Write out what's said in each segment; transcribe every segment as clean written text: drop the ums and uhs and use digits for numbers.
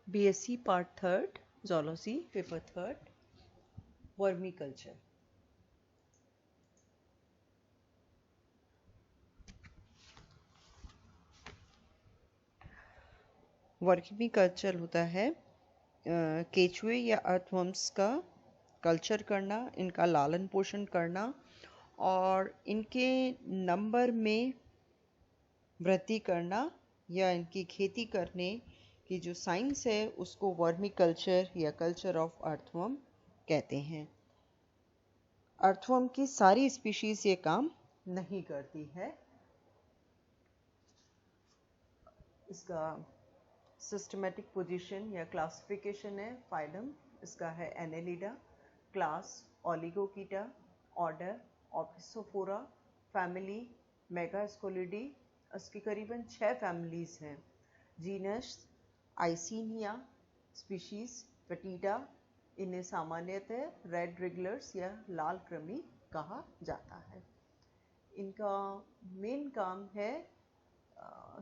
BSc Part 3rd, Zoology, Paper 3rd, Vermiculture. वर्मिकल्चर होता है केचुए या अर्थवर्म्स का कल्चर करना, इनका लालन पोषण करना और इनके नंबर में वृद्धि करना या इनकी खेती करने की जो साइंस है उसको वर्मिकल्चर या कल्चर ऑफ अर्थवर्म कहते हैं। अर्थवर्म की सारी स्पीशीज ये काम नहीं करती है। इसका सिस्टमेटिक पोजीशन या क्लासिफिकेशन है फाइलम, इसका है एनेलिडा, क्लास ओलिगोकीटा, ऑर्डर ऑफिसोफोरा, फैमिली मेगास्कोलिडी, इसकी करीबन 6 फैमिलीज हैं। जीनस आइसिनिया, स्पीशीज फटीडा, इन्हें सामान्यतः रेड रेगुलर्स या लाल कृमि कहा जाता है। इनका मेन काम है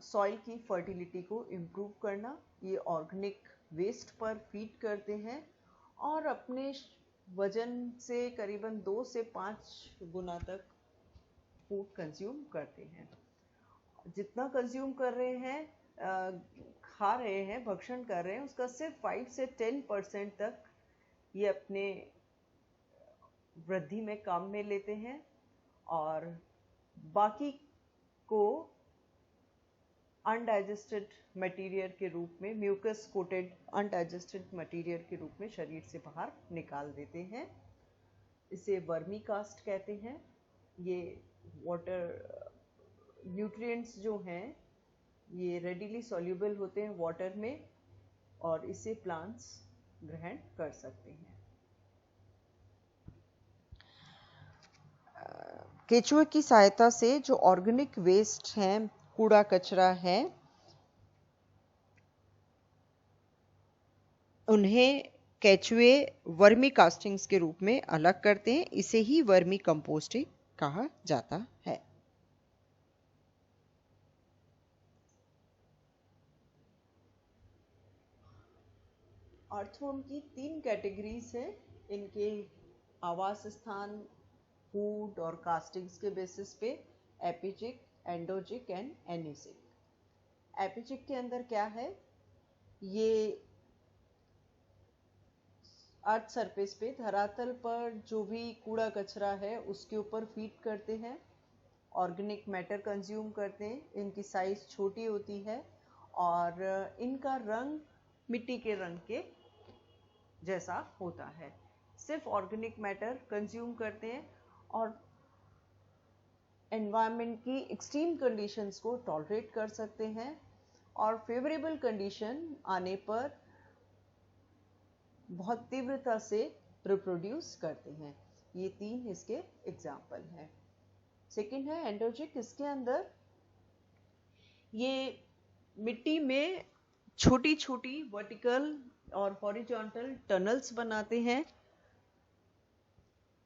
सॉइल की फर्टिलिटी को इम्प्रूव करना। ये ऑर्गेनिक वेस्ट पर फीड करते हैं और अपने वजन से करीबन 2 से 5 गुना तक फूड कंज्यूम करते हैं। जितना कंज्यूम कर रहे हैं, खा रहे हैं, भक्षण कर रहे हैं, उसका सिर्फ 5 से 10% तक ये अपने वृद्धि में काम में लेते हैं और बाकी को अनडाइजेस्टेड मटेरियल के रूप में, म्यूकस कोटेड अनडाइजेस्टेड मटेरियल के रूप में शरीर से बाहर निकाल देते हैं। इसे वर्मी कास्ट कहते हैं। ये वाटर न्यूट्रिएंट्स जो हैं ये रेडिली सॉल्युबल होते हैं वाटर में और इसे प्लांट्स ग्रहण कर सकते हैं। केचुए की सहायता से जो ऑर्गेनिक वेस्ट हैं, कूड़ा कचरा है, उन्हें केचुए वर्मी कास्टिंग्स के रूप में अलग करते हैं। इसे ही वर्मी कंपोस्टिंग कहा जाता है। अर्थवर्म की 3 कैटेगरीज हैं। इनके आवास स्थान, फूड और कास्टिंग्स के बेसिस पे एपिजिक, एंडोजिक एंड एनिसिक। एपिजिक के अंदर क्या है, ये अर्थ सरफेस पे, धरातल पर जो भी कूड़ा कचरा है उसके ऊपर फीड करते हैं, ऑर्गेनिक मैटर कंज्यूम करते हैं। इनकी साइज छोटी होती है और इनका रंग मिट्टी के रंग के जैसा होता है। सिर्फ ऑर्गेनिक मैटर कंज्यूम करते हैं और एनवायरनमेंट की एक्सट्रीम कंडीशंस को टॉलरेट कर सकते हैं और फेवरेबल कंडीशन आने पर बहुत तीव्रता से रिप्रोड्यूस करते हैं। ये 3 इसके एग्जाम्पल हैं। सेकेंड है एंडोजिक। इसके अंदर ये मिट्टी में छोटी छोटी वर्टिकल और हॉरिजॉन्टल टनल्स बनाते हैं,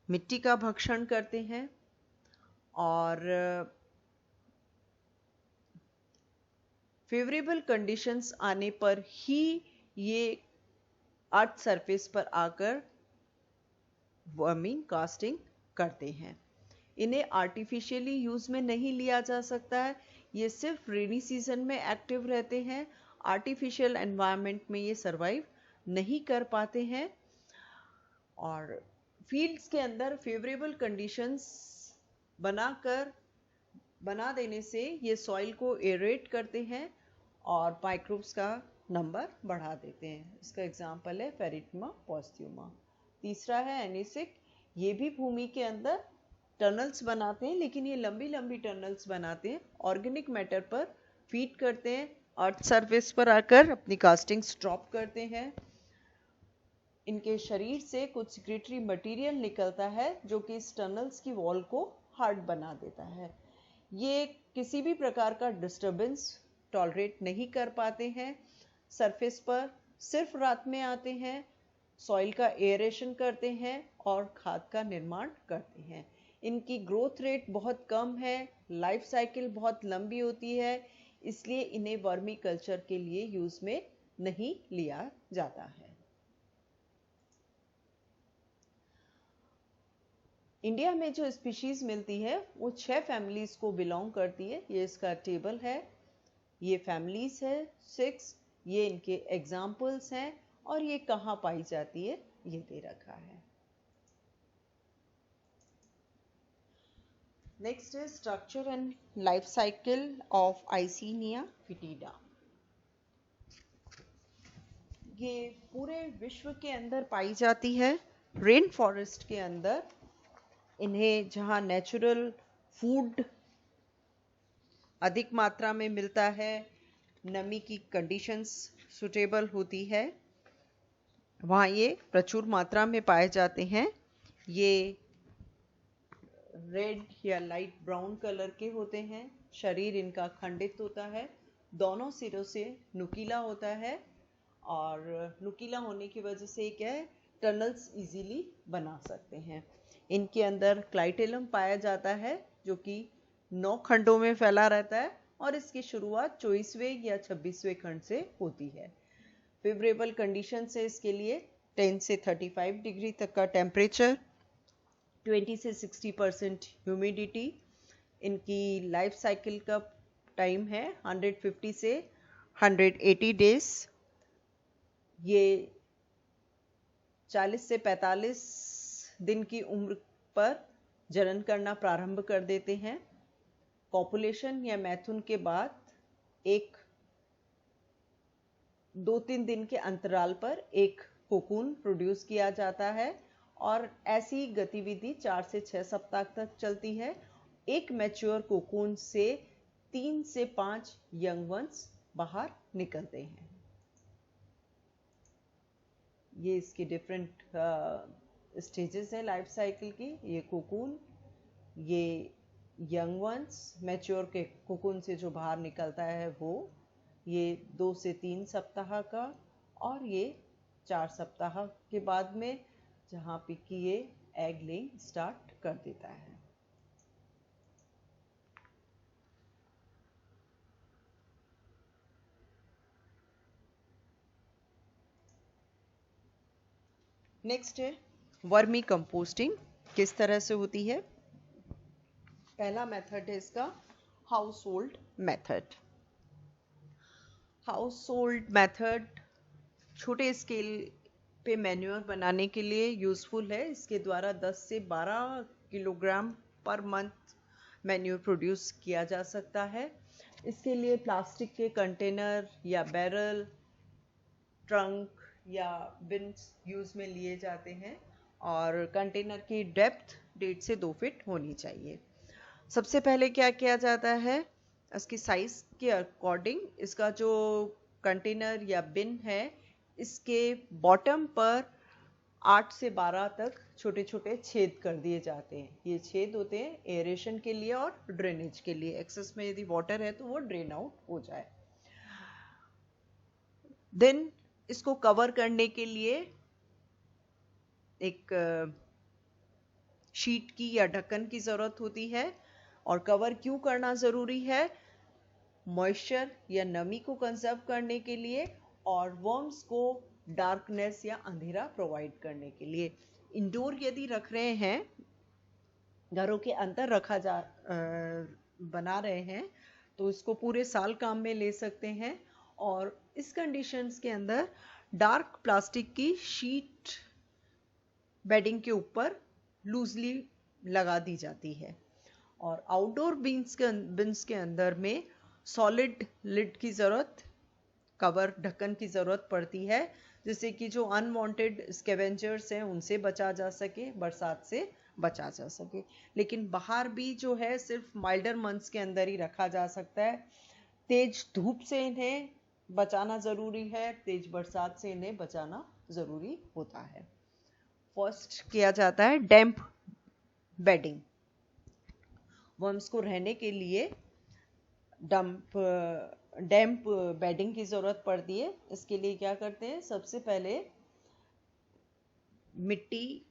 मिट्टी का भक्षण करते हैं और फेवरेबल कंडीशंस आने पर ही ये अर्थ सरफेस पर आकर वर्मिंग कास्टिंग करते हैं। इन्हें आर्टिफिशियली यूज में नहीं लिया जा सकता है। ये सिर्फ रेनी सीजन में एक्टिव रहते हैं। आर्टिफिशियल एनवायरनमेंट में ये सरवाइव नहीं कर पाते हैं और फील्ड्स के अंदर फेवरेबल कंडीशंस बना देने से ये सॉइल को एरेट करते हैं और माइक्रोब्स का नंबर बढ़ा देते हैं। इसका एग्जाम्पल है फेरिटमा पोस्ट्यूमा। तीसरा है एनिसिक। ये भी भूमि के अंदर टनल्स बनाते हैं, लेकिन ये लंबी लंबी टनल्स बनाते हैं, ऑर्गेनिक मैटर पर फीड करते हैं, अर्थ सरफेस पर आकर अपनी कास्टिंग्स ड्रॉप करते हैं। इनके शरीर से कुछ सिक्रेटरी मटेरियल निकलता है जो कि इस टनल्स की वॉल को हार्ड बना देता है। ये किसी भी प्रकार का डिस्टर्बेंस टॉलरेट नहीं कर पाते हैं। सरफेस पर सिर्फ रात में आते हैं, सॉइल का एयरेशन करते हैं और खाद का निर्माण करते हैं। इनकी ग्रोथ रेट बहुत कम है, लाइफ साइकिल बहुत लंबी होती है, इसलिए इन्हें वर्मी कल्चर के लिए यूज में नहीं लिया जाता है। इंडिया में जो स्पीशीज मिलती है वो 6 फैमिलीज को बिलोंग करती है। ये इसका टेबल है, ये फैमिलीज है 6, ये इनके एग्जाम्पल्स हैं और ये कहाँ पाई जाती है ये दे रखा है। नेक्स्ट है structure and life cycle of Eisenia fetida. ये पूरे विश्व के अंदर पाई जाती है, रेन फॉरेस्ट के अंदर। इन्हें जहाँ नेचुरल फूड अधिक मात्रा में मिलता है, नमी की कंडीशंस सुटेबल होती है, वहाँ ये प्रचुर मात्रा में पाए जाते हैं। ये रेड या लाइट ब्राउन कलर के होते हैं, शरीर इनका खंडित होता है, दोनों सिरों से नुकीला होता है और नुकीला होने की वजह से क्या है, टनल्स इजीली बना सकते हैं। इनके अंदर क्लाइटेलम पाया जाता है जो कि 9 खंडों में फैला रहता है और इसकी शुरुआत 24वें या 26वें खंड से होती है। फेवरेबल कंडीशन है इसके लिए 10 से 35 डिग्री तक का टेम्परेचर, 20 से 60% ह्यूमिडिटी। इनकी लाइफ साइकिल का टाइम है 150 से 180 डेज। ये 40 से 45 दिन की उम्र पर जनन करना प्रारंभ कर देते हैं। कॉपुलेशन या मैथुन के बाद 2-3 दिन के अंतराल पर एक कोकून प्रोड्यूस किया जाता है और ऐसी गतिविधि 4 से 6 सप्ताह तक चलती है। एक मैच्योर कोकून से 3 से 5 यंग वंस बाहर निकलते हैं। ये इसकी डिफरेंट स्टेजेस है लाइफ साइकिल की। ये कोकून, ये यंग वंस, मैच्योर के कोकून से जो बाहर निकलता है वो, ये 2 से 3 सप्ताह का, और ये 4 सप्ताह के बाद में जहाँ पे कि ये एग लेइंग स्टार्ट कर देता है। नेक्स्ट है वर्मी कंपोस्टिंग किस तरह से होती है। पहला मेथड है इसका house hold method. House hold method छोटे स्केल पे मैन्योर बनाने के लिए यूजफुल है। इसके द्वारा 10 से 12 kilogram per month manure produce किया जा सकता है। इसके लिए प्लास्टिक के कंटेनर या बैरल, ट्रंक या बिन्स यूज में लिए जाते हैं और कंटेनर की डेप्थ 1.5 से 2 फीट होनी चाहिए। सबसे पहले क्या किया जाता है, इसकी साइज के अकॉर्डिंग इसका जो कंटेनर या बिन है इसके बॉटम पर 8 से 12 तक छोटे छोटे छेद कर दिए जाते हैं। ये छेद होते हैं एयरेशन के लिए और ड्रेनेज के लिए। एक्सेस में यदि वाटर है तो वो ड्रेन आउट हो जाए। देन इसको कवर करने के लिए एक शीट की या ढक्कन की जरूरत होती है। और कवर क्यों करना जरूरी है, मॉइस्चर या नमी को कंजर्व करने के लिए और वर्म्स को डार्कनेस या अंधेरा प्रोवाइड करने के लिए। इंडोर यदि रख रहे हैं, घरों के अंदर बना रहे हैं तो इसको पूरे साल काम में ले सकते हैं। और इस कंडीशंस के अंदर डार्क प्लास्टिक की शीट बेडिंग के ऊपर लूजली लगा दी जाती है। और आउटडोर बिन्स के अंदर में सॉलिड लिड की जरूरत, कवर ढक्कन की जरूरत पड़ती है, जिससे कि जो अनवांटेड स्कैवेंजर्स हैं उनसे बचा जा सके, बरसात से बचा जा सके। लेकिन बाहर भी जो है सिर्फ माइल्डर मंथ्स के अंदर ही रखा जा सकता है। तेज धूप से इन्हें बचाना जरूरी है, तेज बरसात से इन्हें बचाना जरूरी होता है। फर्स्ट किया जाता है डैम्प बेडिंग। वर्म्स को रहने के लिए डैम्प बेडिंग की जरूरत पड़ती है। इसके लिए क्या करते हैं, सबसे पहले मिट्टी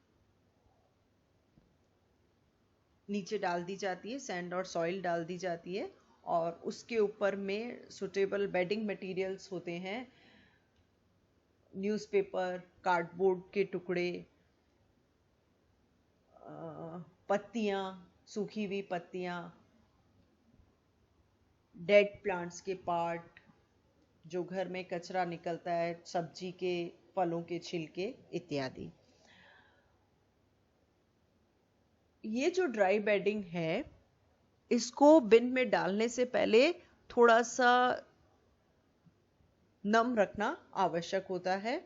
नीचे डाल दी जाती है, सैंड और सॉइल डाल दी जाती है और उसके ऊपर में सुटेबल बेडिंग मटेरियल्स होते हैं, न्यूज़पेपर, कार्डबोर्ड के टुकड़े, पत्तियाँ, सूखी हुई पत्तियाँ, डेड प्लांट्स के पार्ट, जो घर में कचरा निकलता है, सब्जी के, फलों के छिलके इत्यादि। ये जो ड्राई बेडिंग है, इसको बिन में डालने से पहले थोड़ा सा नम रखना आवश्यक होता है,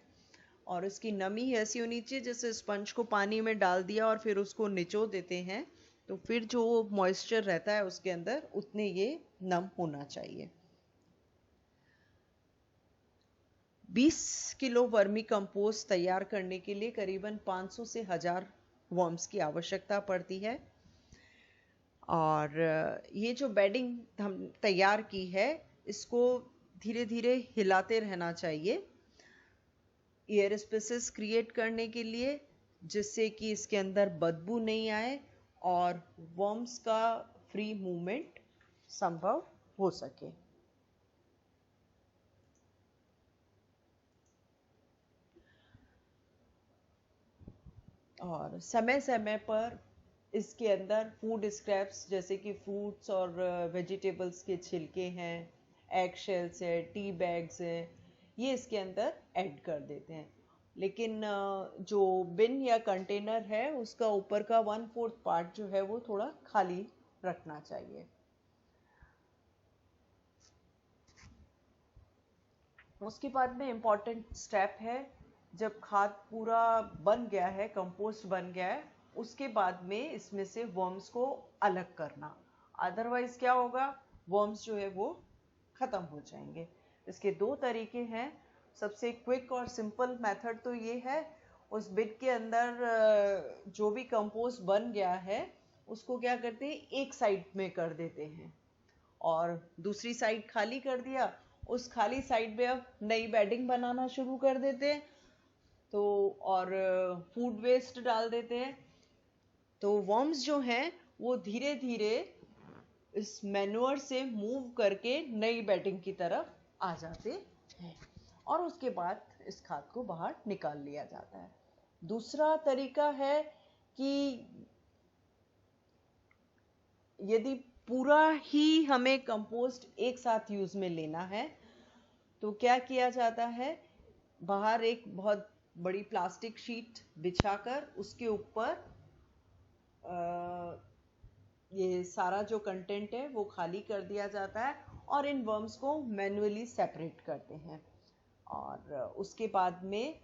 और इसकी नमी ऐसी होनी चाहिए जैसे स्पंज को पानी में डाल दिया और फिर उसको निचोड़ देते हैं, तो फिर जो मॉइस्चर रहता है उसके अंदर उतने ये नम होना चाहिए। 20 किलो वर्मी कंपोस्ट तैयार करने के लिए करीबन 500 से 1000 वर्म्स की आवश्यकता पड़ती है। और ये जो बेडिंग हम तैयार की है, इसको धीरे धीरे हिलाते रहना चाहिए एयर स्पेसेस क्रिएट करने के लिए, जिससे कि इसके अंदर बदबू नहीं आए और वर्म्स का फ्री मूवमेंट संभव हो सके। और समय समय पर इसके अंदर फूड स्क्रैप्स जैसे कि फ्रूट्स और वेजिटेबल्स के छिलके हैं, एग शेल्स है, टी बैग्स हैं, ये इसके अंदर ऐड कर देते हैं। लेकिन जो बिन या कंटेनर है उसका ऊपर का 1/4 पार्ट जो है वो थोड़ा खाली रखना चाहिए। उसके बाद में इम्पॉर्टेंट स्टेप है, जब खाद पूरा बन गया है, कंपोस्ट बन गया है, उसके बाद में इसमें से वर्म्स को अलग करना। अदरवाइज क्या होगा, वर्म्स जो है वो खत्म हो जाएंगे। इसके दो तरीके हैं। सबसे क्विक और सिंपल मेथड तो ये है, उस बिट के अंदर जो भी कंपोस्ट बन गया है उसको क्या करते हैं, एक साइड में कर देते हैं और दूसरी साइड खाली कर दिया, उस खाली साइड पे अब नई बेडिंग बनाना शुरू कर देते हैं। तो और फूड वेस्ट डाल देते हैं, तो वर्म्स जो हैं वो धीरे धीरे इस मैन्योर से मूव करके नई बेडिंग की तरफ आ जाते हैं और उसके बाद इस खाद को बाहर निकाल लिया जाता है। दूसरा तरीका है कि यदि पूरा ही हमें कंपोस्ट एक साथ यूज में लेना है तो क्या किया जाता है, बाहर एक बहुत बड़ी प्लास्टिक शीट बिछाकर उसके ऊपर ये सारा जो कंटेंट है वो खाली कर दिया जाता है और इन वर्म्स को मैन्युअली सेपरेट करते हैं। और उसके बाद में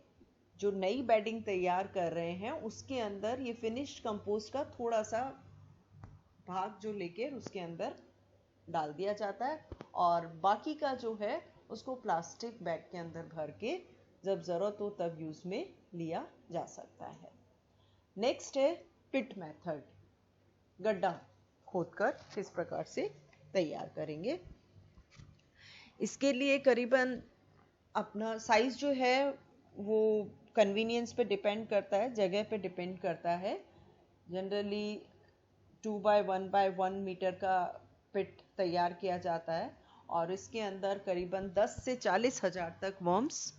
जो नई बेडिंग तैयार कर रहे हैं उसके अंदर ये फिनिश्ड कंपोस्ट का थोड़ा सा भाग जो लेके उसके अंदर डाल दिया जाता है और बाकी का जो है उसको प्लास्टिक बैग के अंदर भर के जब जरूरत हो तब यूज में लिया जा सकता है। नेक्स्ट है पिट मेथड। गड्ढा खोदकर इस प्रकार से तैयार करेंगे। इसके लिए करीबन अपना साइज जो है वो कन्वीनियंस पे डिपेंड करता है, जगह पे डिपेंड करता है। जनरली 2x1x1 मीटर का पिट तैयार किया जाता है और इसके अंदर करीबन 10 से 40 हजार तक वर्म्स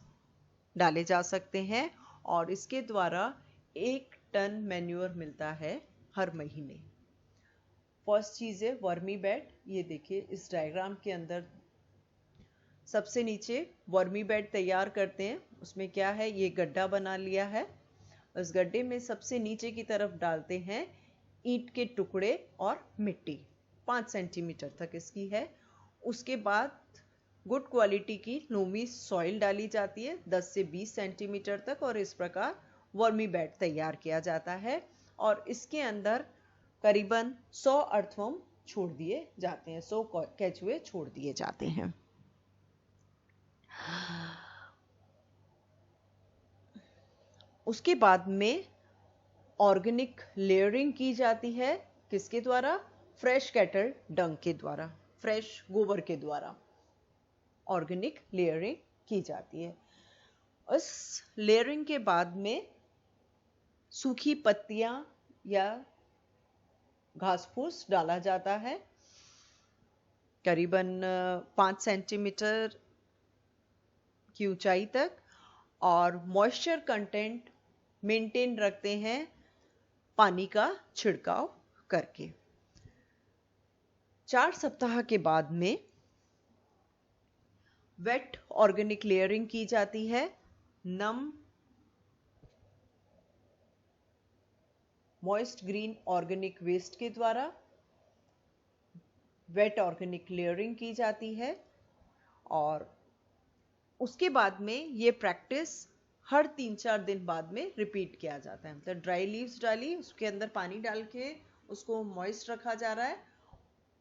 डाले जा सकते हैं और इसके द्वारा 1 टन मैन्योर मिलता है हर महीने। फर्स्ट चीज है वर्मी बेड। ये देखिए इस डायग्राम के अंदर सबसे नीचे वर्मी बेड तैयार करते हैं। उसमें क्या है, ये गड्ढा बना लिया है, उस गड्ढे में सबसे नीचे की तरफ डालते हैं ईंट के टुकड़े और मिट्टी, 5 सेंटीमीटर तक इसकी है। उसके बाद गुड क्वालिटी की लोमी सॉइल डाली जाती है 10 से 20 सेंटीमीटर तक और इस प्रकार वर्मी बेड तैयार किया जाता है और इसके अंदर करीबन 100 अर्थवर्म छोड़ दिए जाते हैं, 100 केचुए छोड़ दिए जाते हैं। उसके बाद में ऑर्गेनिक लेयरिंग की जाती है, किसके द्वारा, फ्रेश कैटल डंग के द्वारा, फ्रेश गोबर के द्वारा ऑर्गेनिक लेयरिंग की जाती है। उस लेयरिंग के बाद में सूखी पत्तियां या घास फूस डाला जाता है करीबन 5 सेंटीमीटर की ऊंचाई तक और मॉइस्चर कंटेंट मेंटेन रखते हैं पानी का छिड़काव करके। 4 सप्ताह के बाद में वेट ऑर्गेनिक लेयरिंग की जाती है। नम मॉइस्ट ग्रीन ऑर्गेनिक वेस्ट के द्वारा वेट ऑर्गेनिक लेयरिंग की जाती है और उसके बाद में ये प्रैक्टिस हर 3-4 दिन बाद में रिपीट किया जाता है। मतलब ड्राई लीव्स डाली, उसके अंदर पानी डाल के उसको मॉइस्ट रखा जा रहा है।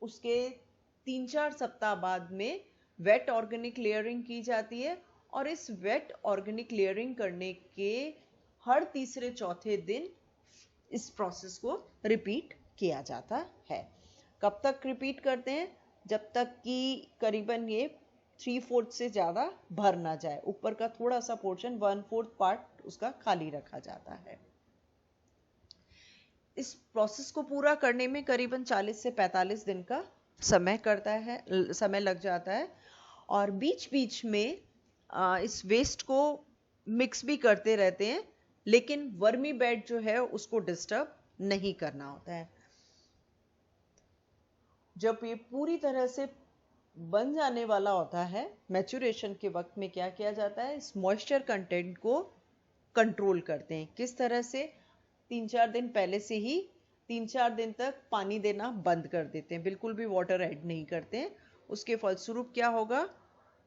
उसके 3-4 सप्ताह बाद में वेट ऑर्गेनिक लेयरिंग की जाती है और इस वेट ऑर्गेनिक लेयरिंग करने के हर तीसरे चौथे दिन इस प्रोसेस को रिपीट किया जाता है। कब तक रिपीट करते हैं? जब तक कि करीबन ये 3/4 से ज़्यादा भर ना जाए। ऊपर का थोड़ा सा पोर्शन 1/4 पार्ट उसका खाली रखा जाता है। इस प्रोसेस को पूरा करने में करीबन 40 से 45 दिन का समय लग जाता है और बीच बीच में इस वेस्ट को मिक्स भी करते रहते हैं, लेकिन वर्मी बेड जो है उसको डिस्टर्ब नहीं करना होता है। जब ये पूरी तरह से बन जाने वाला होता है, मैच्योरेशन के वक्त में क्या किया जाता है, इस मॉइस्चर कंटेंट को कंट्रोल करते हैं। किस तरह से? 3-4 दिन पहले से ही 3-4 दिन तक पानी देना बंद कर देते हैं, बिल्कुल भी वाटर ऐड नहीं करते हैं। उसके फलस्वरूप क्या होगा?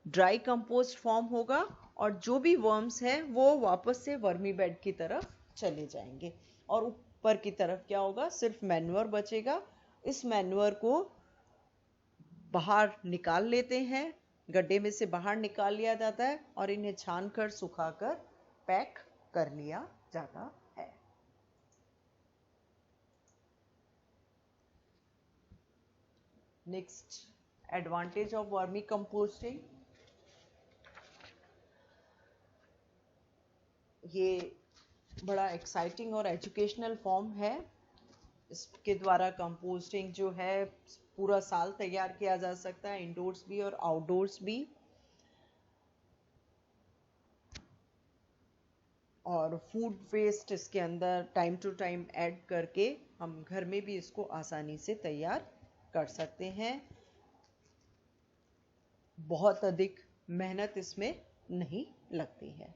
ड्राई कंपोस्ट फॉर्म होगा और जो भी वर्म्स हैं वो वापस से वर्मी बेड की तरफ चले जाएंगे और ऊपर की तरफ क्या होगा? सिर्फ मैन्योर बचेगा। इस मैन्योर को बाहर निकाल लेते हैं, गड्ढे में से बाहर निकाल लिया जाता है और इन्हें छानकर सुखाकर पैक कर लिया जाता है। Next advantage of vermi composting. ये बड़ा एक्साइटिंग और एजुकेशनल फॉर्म है। इसके द्वारा कंपोस्टिंग जो है पूरा साल तैयार किया जा सकता है, इंडोर्स भी और आउटडोर्स भी। और फूड वेस्ट इसके अंदर टाइम टू टाइम ऐड करके हम घर में भी इसको आसानी से तैयार कर सकते हैं। बहुत अधिक मेहनत इसमें नहीं लगती है।